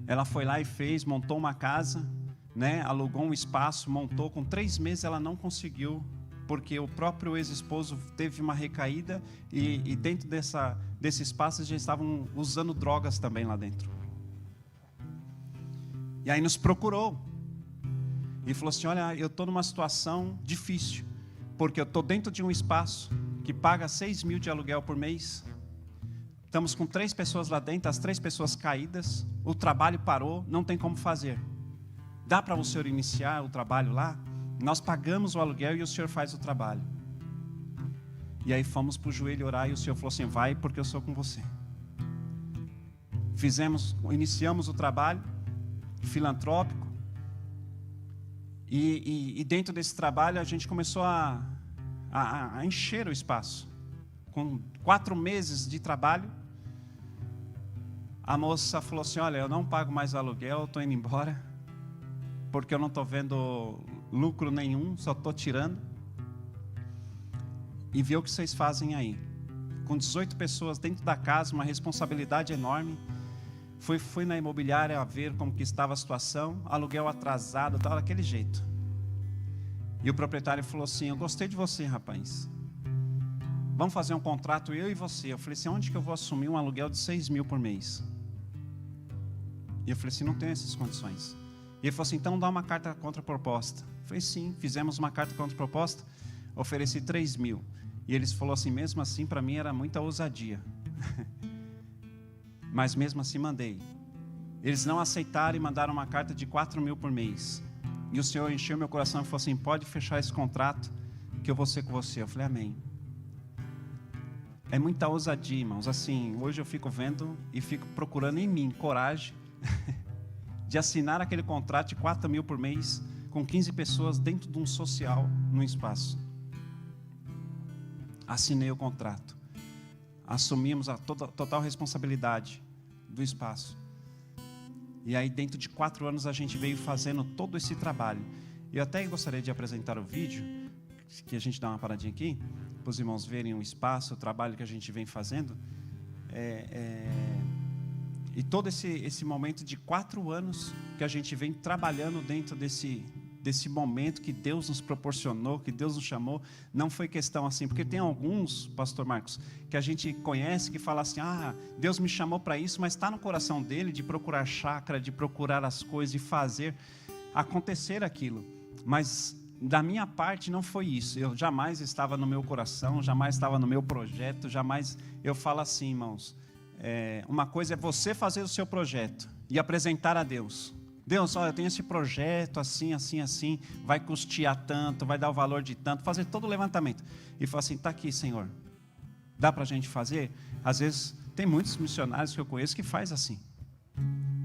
Ela foi lá e fez, montou uma casa, né, alugou um espaço, montou. Com 3 meses ela não conseguiu, porque o próprio ex-esposo teve uma recaída, e dentro desse espaço eles já estavam usando drogas também lá dentro. E aí nos procurou e falou assim: olha, eu estou numa situação difícil, porque eu estou dentro de um espaço que paga 6 mil de aluguel por mês. Estamos com 3 pessoas lá dentro, as 3 pessoas caídas, o trabalho parou, não tem como fazer. Dá para o senhor iniciar o trabalho lá? Nós pagamos o aluguel e o senhor faz o trabalho. E aí fomos para o joelho orar, e o senhor falou assim: vai, porque eu sou com você. Iniciamos o trabalho filantrópico, e dentro desse trabalho a gente começou a encher o espaço. Com 4 meses de trabalho, a moça falou assim: olha, eu não pago mais aluguel, eu estou indo embora, porque eu não estou vendo lucro nenhum, só estou tirando. E vê o que vocês fazem aí. Com 18 pessoas dentro da casa, uma responsabilidade enorme. Fui na imobiliária a ver como que estava a situação, aluguel atrasado, tal, daquele jeito. E o proprietário falou assim: eu gostei de você, rapaz. Vamos fazer um contrato, eu e você. Eu falei assim: onde que eu vou assumir um aluguel de 6 mil por mês? E eu falei assim: não tenho essas condições. E ele falou assim: então dá uma carta contra-proposta. Eu falei: sim, fizemos uma carta contra-proposta, ofereci 3 mil. E eles falaram assim: mesmo assim, para mim era muita ousadia. Mas mesmo assim mandei. Eles não aceitaram e mandaram uma carta de 4 mil por mês. E o Senhor encheu meu coração e falou assim: pode fechar esse contrato, que eu vou ser com você. Eu falei: amém. É muita ousadia, irmãos. Assim, hoje eu fico vendo e fico procurando em mim coragem de assinar aquele contrato de 4 mil por mês, com 15 pessoas dentro de um social, num espaço. Assinei o contrato. Assumimos a total responsabilidade do espaço. E aí dentro de 4 anos a gente veio fazendo todo esse trabalho. Eu até gostaria de apresentar o vídeo, que a gente dá uma paradinha aqui, para os irmãos verem o espaço, o trabalho que a gente vem fazendo. E todo esse momento de 4 anos que a gente vem trabalhando dentro desse momento que Deus nos proporcionou, que Deus nos chamou. Não foi questão assim, porque tem alguns, pastor Marcos, que a gente conhece, que fala assim: Deus me chamou para isso, mas está no coração dele de procurar chácara, de procurar as coisas, de fazer acontecer aquilo. Mas da minha parte não foi isso. Eu jamais estava no meu coração, jamais estava no meu projeto, jamais. Eu falo assim, irmãos, uma coisa é você fazer o seu projeto e apresentar a Deus. Deus, olha, eu tenho esse projeto assim, assim, assim, vai custear tanto, vai dar o valor de tanto, fazer todo o levantamento. E fala assim: está aqui, Senhor, dá para a gente fazer? Às vezes, tem muitos missionários que eu conheço que faz assim,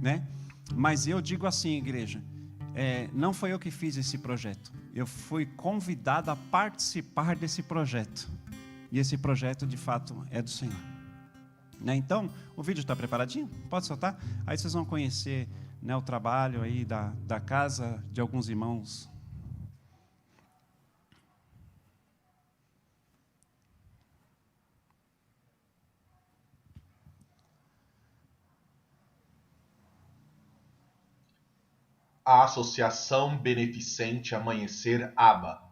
né? Mas eu digo assim, igreja, não foi eu que fiz esse projeto. Eu fui convidado a participar desse projeto. E esse projeto, de fato, é do Senhor. Né? Então, o vídeo está preparadinho? Pode soltar? Aí vocês vão conhecer, né, o trabalho aí da casa de alguns irmãos. A Associação Beneficente Amanhecer ABA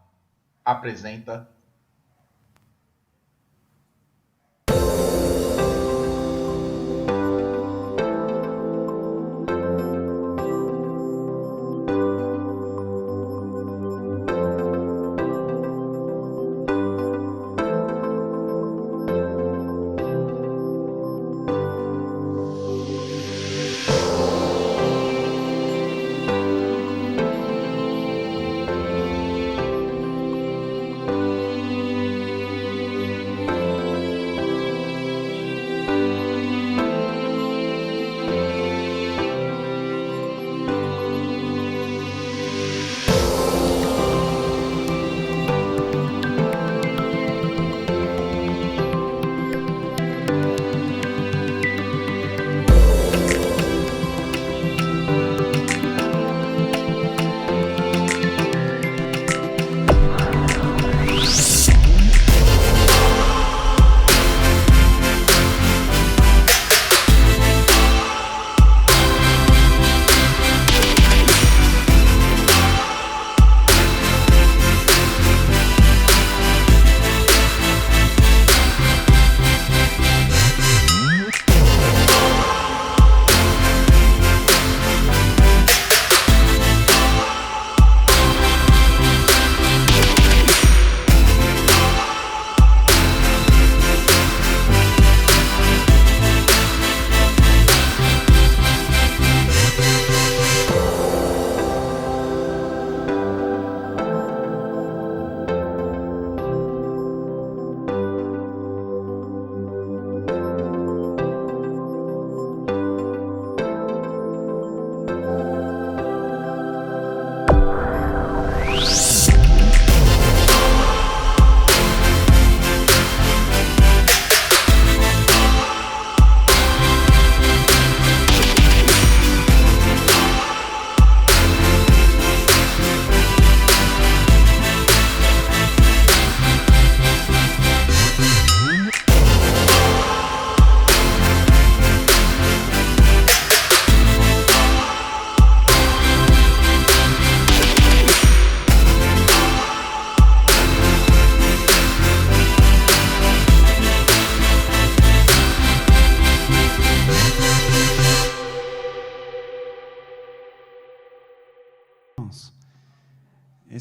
apresenta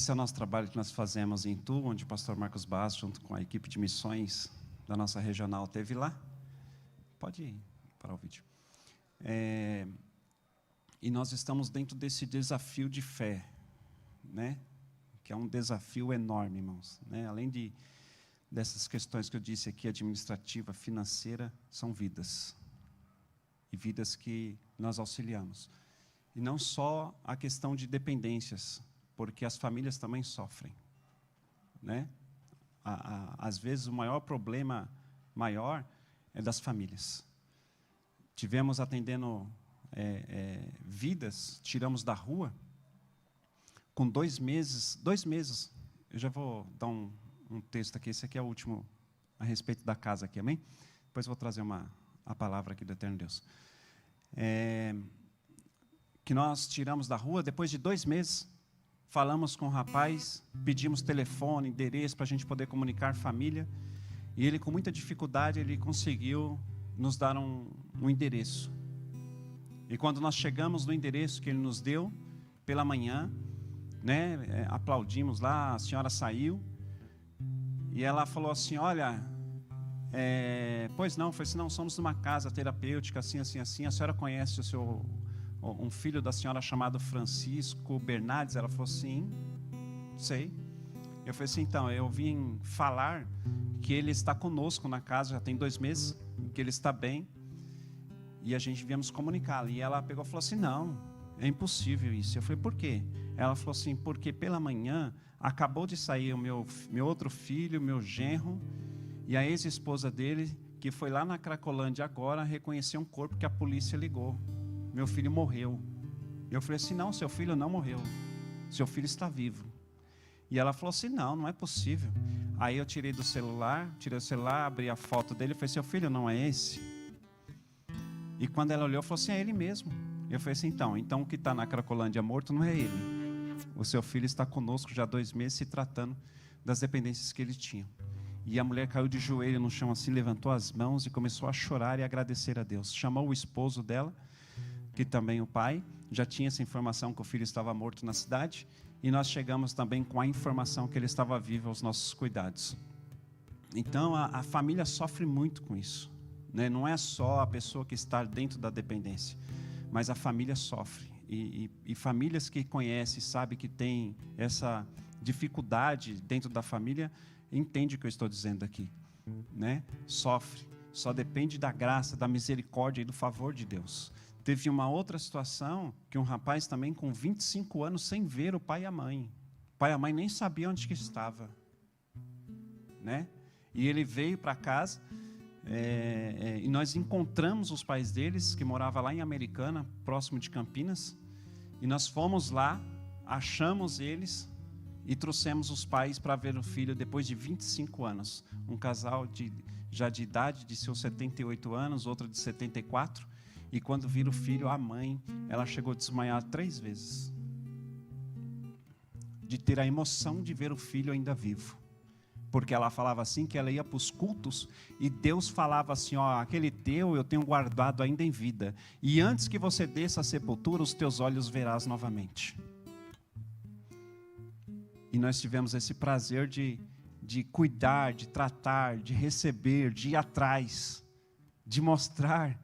Esse é o nosso trabalho que nós fazemos em Itu, onde o pastor Marcos Bastos, junto com a equipe de missões da nossa regional, esteve lá. Pode ir para o vídeo. E nós estamos dentro desse desafio de fé, né? Que é um desafio enorme, irmãos, né? Além dessas questões que eu disse aqui, administrativa, financeira, são vidas. E vidas que nós auxiliamos. E não só a questão de dependências, porque as famílias também sofrem, né? Às vezes o maior problema maior é das famílias. Tivemos atendendo vidas, tiramos da rua, com 2 meses, eu já vou dar um texto aqui, esse aqui é o último, a respeito da casa aqui, amém? Depois eu vou trazer a palavra aqui do Eterno Deus. Que nós tiramos da rua, depois de 2 meses, falamos com o rapaz, pedimos telefone, endereço, para a gente poder comunicar família, e ele, com muita dificuldade, ele conseguiu nos dar um endereço. E quando nós chegamos no endereço que ele nos deu, pela manhã, né, aplaudimos lá, a senhora saiu, e ela falou assim, olha, pois não, foi assim, não, somos numa casa terapêutica, assim, assim, assim, a senhora conhece um filho da senhora chamado Francisco Bernardes? Ela falou, sim, sei. Eu falei assim, então, eu vim falar que ele está conosco na casa, já tem 2 meses, que ele está bem, e a gente viemos comunicá-lo. E ela pegou e falou assim, não, é impossível isso. Eu falei, por quê? Ela falou assim, porque pela manhã acabou de sair o meu outro filho, meu genro, e a ex-esposa dele, que foi lá na Cracolândia agora, reconheceu um corpo que a polícia ligou. Meu filho morreu. Eu falei assim, não, seu filho não morreu, seu filho está vivo. E ela falou assim, não é possível. Aí eu tirei o celular, abri a foto dele e falei, seu filho não é esse? E quando ela olhou, falou assim, é ele mesmo. Eu falei assim, então o que está na Cracolândia morto não é ele. O seu filho está conosco já há 2 meses se tratando das dependências que ele tinha. E a mulher caiu de joelho no chão assim, levantou as mãos e começou a chorar e agradecer a Deus. Chamou o esposo dela, que também o pai, já tinha essa informação que o filho estava morto na cidade, e nós chegamos também com a informação que ele estava vivo aos nossos cuidados. Então a família sofre muito com isso, né? Não é só a pessoa que está dentro da dependência, mas a família sofre, e famílias que conhecem, sabem que tem essa dificuldade dentro da família, entende o que eu estou dizendo aqui, né? Sofre, só depende da graça, da misericórdia e do favor de Deus. Teve uma outra situação, que um rapaz também com 25 anos, sem ver o pai e a mãe. O pai e a mãe nem sabiam onde que estava, né? E ele veio para casa, e nós encontramos os pais deles, que moravam lá em Americana, próximo de Campinas, e nós fomos lá, achamos eles, e trouxemos os pais para ver o filho depois de 25 anos. Um casal já de idade, de seus 78 anos, outro de 74, e quando viram o filho, a mãe, ela chegou a desmaiar 3 vezes. De ter a emoção de ver o filho ainda vivo. Porque ela falava assim, que ela ia para os cultos, e Deus falava assim, ó, aquele teu eu tenho guardado ainda em vida. E antes que você desça à sepultura, os teus olhos verás novamente. E nós tivemos esse prazer de cuidar, de tratar, de receber, de ir atrás, de mostrar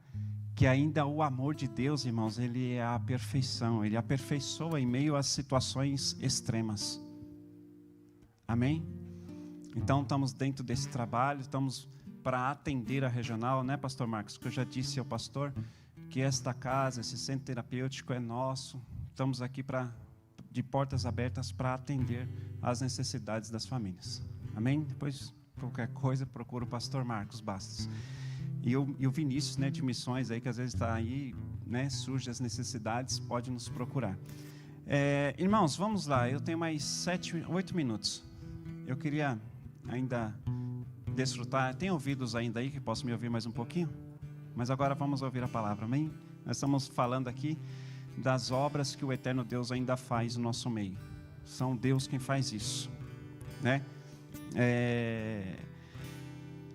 que ainda o amor de Deus, irmãos, ele é a perfeição, ele aperfeiçoa em meio às situações extremas. Amém? Então estamos dentro desse trabalho, estamos para atender a regional, né, pastor Marcos? Que eu já disse ao pastor que esta casa, esse centro terapêutico é nosso. Estamos aqui de portas abertas para atender às necessidades das famílias. Amém? Depois, qualquer coisa, procura o pastor Marcos Bastos. E o Vinícius, né, de missões aí, que às vezes está aí, né, surge as necessidades, pode nos procurar. Irmãos, vamos lá, eu tenho mais 8 minutos. Eu queria ainda desfrutar, tem ouvidos ainda aí que possam me ouvir mais um pouquinho? Mas agora vamos ouvir a palavra, amém? Nós estamos falando aqui das obras que o eterno Deus ainda faz no nosso meio. São Deus quem faz isso, né?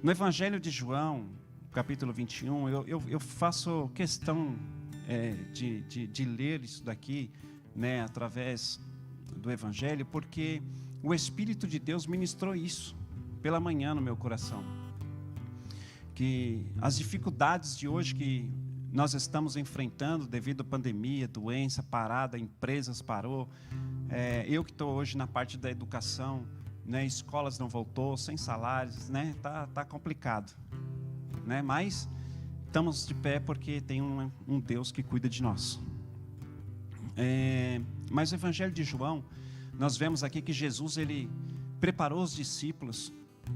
No Evangelho de João, capítulo 21, eu faço questão de ler isso daqui, né, através do Evangelho, porque o Espírito de Deus ministrou isso pela manhã no meu coração. Que as dificuldades de hoje que nós estamos enfrentando devido à pandemia, doença, parada, empresas parou. Eu que estou hoje na parte da educação, né, escolas não voltou, sem salários, né, tá complicado, né, mas estamos de pé porque tem um Deus que cuida de nós. Mas o Evangelho de João, nós vemos aqui que Jesus, ele preparou os discípulos,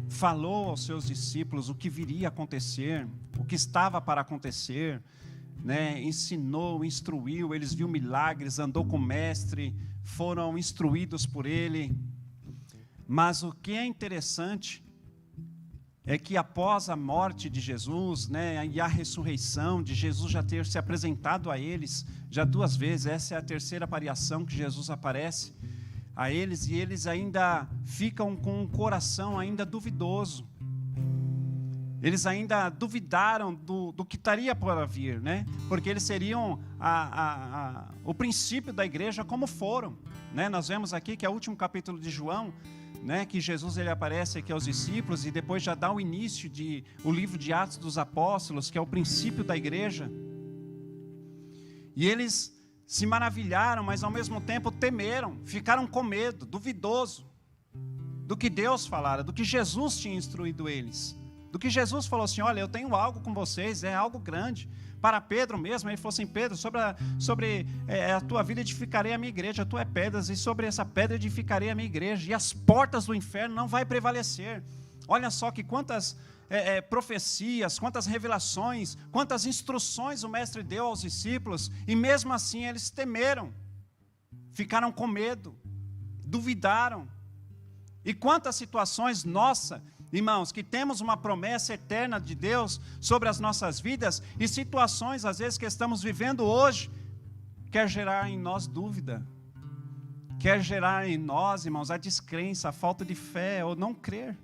falou aos seus discípulos o que viria a acontecer, o que estava para acontecer, né? Ensinou, instruiu, eles viram milagres, andou com o mestre, foram instruídos por ele. Mas o que é interessante é que após a morte de Jesus, né, e a ressurreição de Jesus já ter se apresentado a eles, já 2 vezes, essa é a terceira aparição que Jesus aparece a eles, e eles ainda ficam com um coração ainda duvidoso. Eles ainda duvidaram do que estaria por vir, né? Porque eles seriam o princípio da igreja como foram, né? Nós vemos aqui que é o último capítulo de João, né, que Jesus ele aparece aqui aos discípulos e depois já dá o início o livro de Atos dos Apóstolos, que é o princípio da igreja. E eles se maravilharam, mas ao mesmo tempo temeram, ficaram com medo, duvidoso do que Deus falara, do que Jesus tinha instruído eles, do que Jesus falou assim: olha, eu tenho algo com vocês, é algo grande. Para Pedro mesmo, ele falou assim: Pedro, sobre a tua vida edificarei a minha igreja, tu é pedras, e sobre essa pedra edificarei a minha igreja, e as portas do inferno não vai prevalecer. Olha só que quantas profecias, quantas revelações, quantas instruções o mestre deu aos discípulos, e mesmo assim eles temeram, ficaram com medo, duvidaram. E quantas situações, nossa, irmãos, que temos uma promessa eterna de Deus sobre as nossas vidas, e situações, às vezes, que estamos vivendo hoje, quer gerar em nós dúvida, quer gerar em nós, irmãos, a descrença, a falta de fé, ou não crer.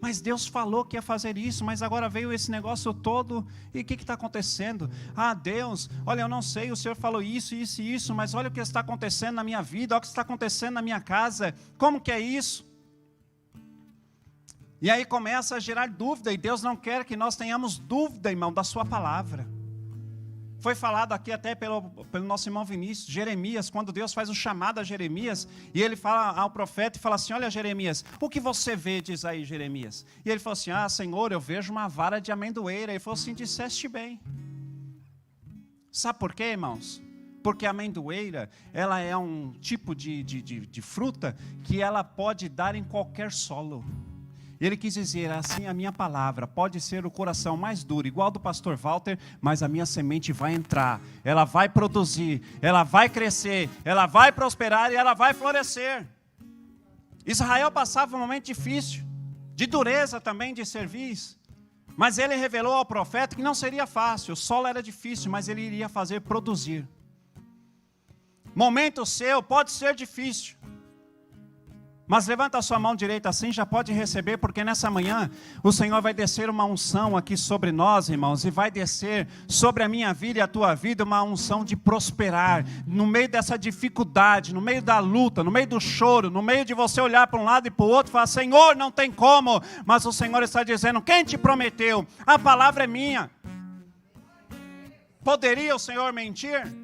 Mas Deus falou que ia fazer isso, mas agora veio esse negócio todo, e o que está acontecendo? Ah, Deus, olha, eu não sei, o Senhor falou isso, isso e isso, mas olha o que está acontecendo na minha vida, olha o que está acontecendo na minha casa, como que é isso? E aí começa a gerar dúvida, e Deus não quer que nós tenhamos dúvida, irmão, da sua palavra. Foi falado aqui até pelo nosso irmão Vinícius, Jeremias, quando Deus faz o chamado a Jeremias, e ele fala ao profeta e fala assim: olha, Jeremias, o que você vê, diz aí Jeremias. E ele falou assim: ah, Senhor, eu vejo uma vara de amendoeira. Ele falou assim: disseste bem. Sabe por quê, irmãos? Porque a amendoeira, ela é um tipo de fruta que ela pode dar em qualquer solo. Ele quis dizer assim: a minha palavra pode ser o coração mais duro, igual do pastor Walter, mas a minha semente vai entrar, ela vai produzir, ela vai crescer, ela vai prosperar e ela vai florescer. Israel passava um momento difícil, de dureza também, de serviço, mas ele revelou ao profeta que não seria fácil, o solo era difícil, mas ele iria fazer produzir. Momento seu pode ser difícil, mas levanta a sua mão direita assim, já pode receber, porque nessa manhã o Senhor vai descer uma unção aqui sobre nós, irmãos, e vai descer sobre a minha vida e a tua vida uma unção de prosperar, no meio dessa dificuldade, no meio da luta, no meio do choro, no meio de você olhar para um lado e para o outro e falar: Senhor, não tem como, mas o Senhor está dizendo: quem te prometeu? A palavra é minha. Poderia o Senhor mentir?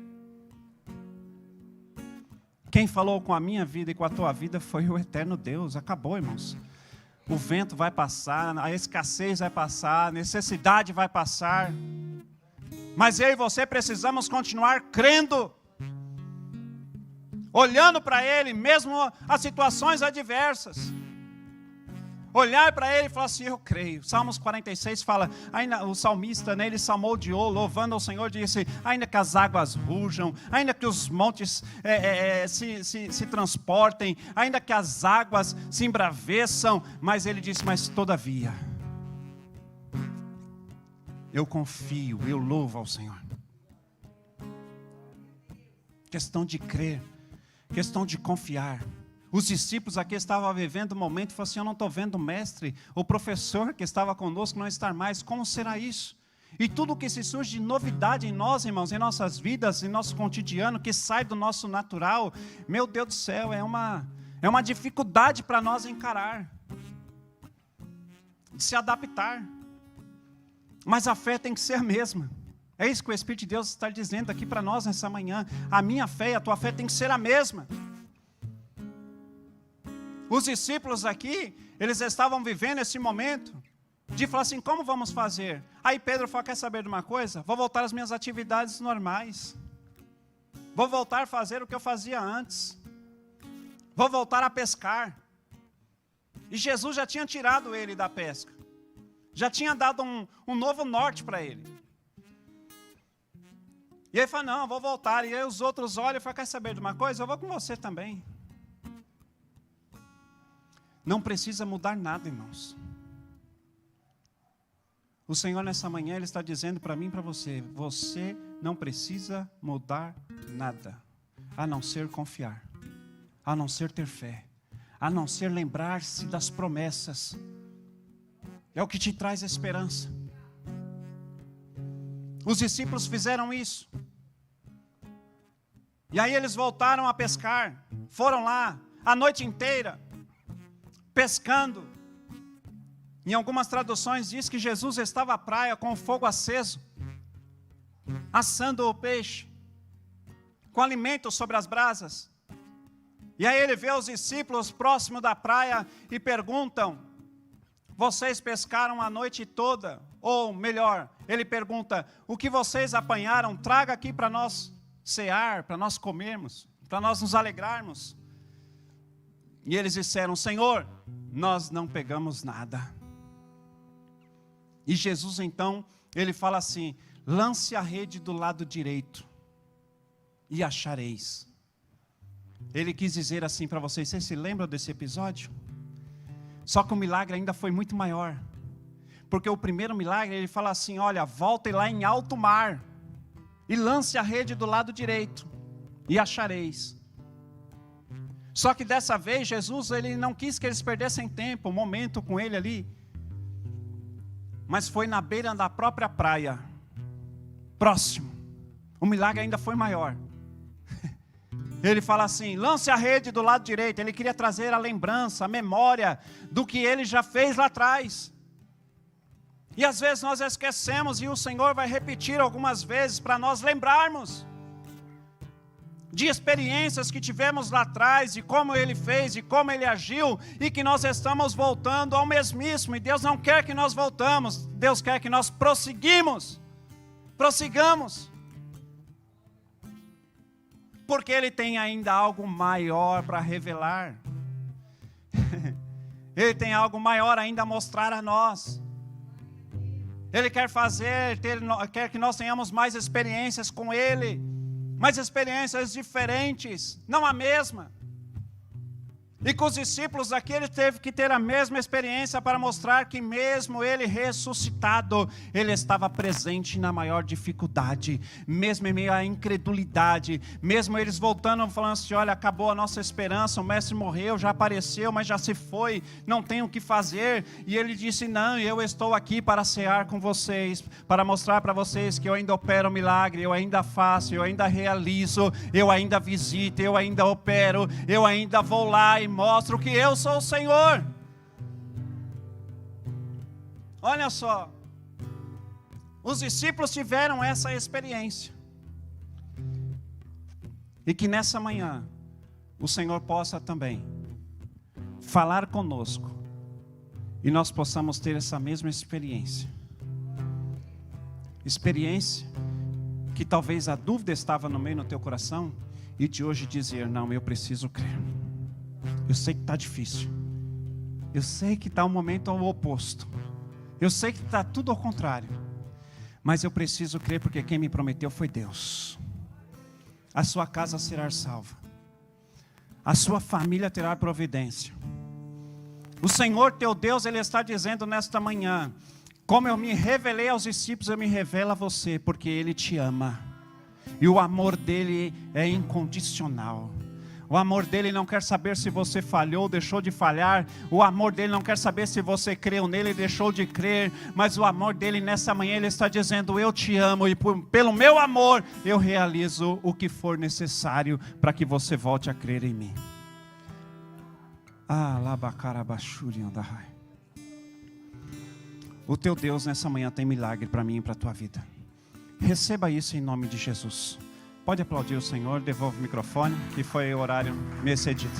Quem falou com a minha vida e com a tua vida foi o eterno Deus. Acabou, irmãos. O vento vai passar, a escassez vai passar, a necessidade vai passar. Mas eu e você precisamos continuar crendo, olhando para Ele, mesmo as situações adversas. Olhar para Ele e falar assim: eu creio. Salmos 46 fala, ainda, o salmista, né, ele salmodiou, louvando ao Senhor, disse: ainda que as águas rujam, ainda que os montes se transportem, ainda que as águas se embraveçam, mas ele disse: mas todavia, eu confio, eu louvo ao Senhor. Questão de crer, questão de confiar. Os discípulos aqui estavam vivendo um momento e falaram assim: eu não estou vendo o mestre, o professor que estava conosco não estar mais, como será isso? E tudo que se surge de novidade em nós, irmãos, em nossas vidas, em nosso cotidiano, que sai do nosso natural, meu Deus do céu, é uma dificuldade para nós encarar, de se adaptar. Mas a fé tem que ser a mesma. É isso que o Espírito de Deus está dizendo aqui para nós nessa manhã. A minha fé e a tua fé tem que ser a mesma. Os discípulos aqui, eles estavam vivendo esse momento de falar assim, como vamos fazer? Aí Pedro falou, quer saber de uma coisa? Vou voltar às minhas atividades normais. Vou voltar a fazer o que eu fazia antes. Vou voltar a pescar. E Jesus já tinha tirado ele da pesca. Já tinha dado um novo norte para ele. E ele falou, não, vou voltar. E aí os outros olham e falam, quer saber de uma coisa? Eu vou com você também. Não precisa mudar nada, irmãos. O Senhor nessa manhã, Ele está dizendo para mim e para você, você não precisa mudar nada, a não ser confiar, a não ser ter fé, a não ser lembrar-se das promessas. É o que te traz esperança. Os discípulos fizeram isso. E aí eles voltaram a pescar, foram lá a noite inteira, pescando. Em algumas traduções diz que Jesus estava à praia com o fogo aceso, assando o peixe, com alimento sobre as brasas. E aí ele vê os discípulos próximo da praia e perguntam, vocês pescaram a noite toda? Ou melhor, ele pergunta, o que vocês apanharam, traga aqui para nós cear, para nós comermos, para nós nos alegrarmos. E eles disseram, Senhor, nós não pegamos nada. E Jesus então, ele fala assim, lance a rede do lado direito e achareis. Ele quis dizer assim para vocês se lembram desse episódio? Só que o milagre ainda foi muito maior. Porque o primeiro milagre, ele fala assim, olha, voltem lá em alto mar e lance a rede do lado direito e achareis. Só que dessa vez, Jesus, ele não quis que eles perdessem tempo, um momento com ele ali. Mas foi na beira da própria praia, próximo. O milagre ainda foi maior. Ele fala assim, lance a rede do lado direito. Ele queria trazer a lembrança, a memória do que ele já fez lá atrás. E às vezes nós esquecemos e o Senhor vai repetir algumas vezes para nós lembrarmos de experiências que tivemos lá atrás, de como Ele fez, de como Ele agiu, e que nós estamos voltando ao mesmíssimo, e Deus não quer que nós voltamos, Deus quer que nós prossigamos, porque Ele tem ainda algo maior para revelar, Ele tem algo maior ainda a mostrar a nós, Ele quer quer que nós tenhamos mais experiências com Ele, mas experiências diferentes, não a mesma. E com os discípulos aqui, ele teve que ter a mesma experiência para mostrar que mesmo ele ressuscitado, ele estava presente na maior dificuldade, mesmo em meio à incredulidade, mesmo eles voltando falando assim, olha, acabou a nossa esperança, o mestre morreu, já apareceu, mas já se foi, não tem o que fazer, e ele disse, não, eu estou aqui para cear com vocês, para mostrar para vocês que eu ainda opero milagre, eu ainda faço, eu ainda realizo, eu ainda visito, eu ainda opero, eu ainda vou lá e mostro que eu sou o Senhor. Olha só, os discípulos tiveram essa experiência, e que nessa manhã o Senhor possa também falar conosco e nós possamos ter essa mesma experiência que talvez a dúvida estava no meio do teu coração, e de hoje dizer, não, eu preciso crer. Eu sei que está difícil, eu sei que está um momento ao oposto, eu sei que está tudo ao contrário, mas eu preciso crer porque quem me prometeu foi Deus. A sua casa será salva, a sua família terá providência. O Senhor teu Deus, Ele está dizendo nesta manhã, como eu me revelei aos discípulos, eu me revelo a você, porque Ele te ama, e o amor dEle é incondicional. O amor dele não quer saber se você falhou, deixou de falhar. O amor dele não quer saber se você creu nele, deixou de crer. Mas o amor dele nessa manhã, ele está dizendo: eu te amo e pelo meu amor eu realizo o que for necessário para que você volte a crer em mim. O teu Deus nessa manhã tem milagre para mim e para a tua vida. Receba isso em nome de Jesus. Pode aplaudir o Senhor, devolve o microfone, que foi o horário me excedido.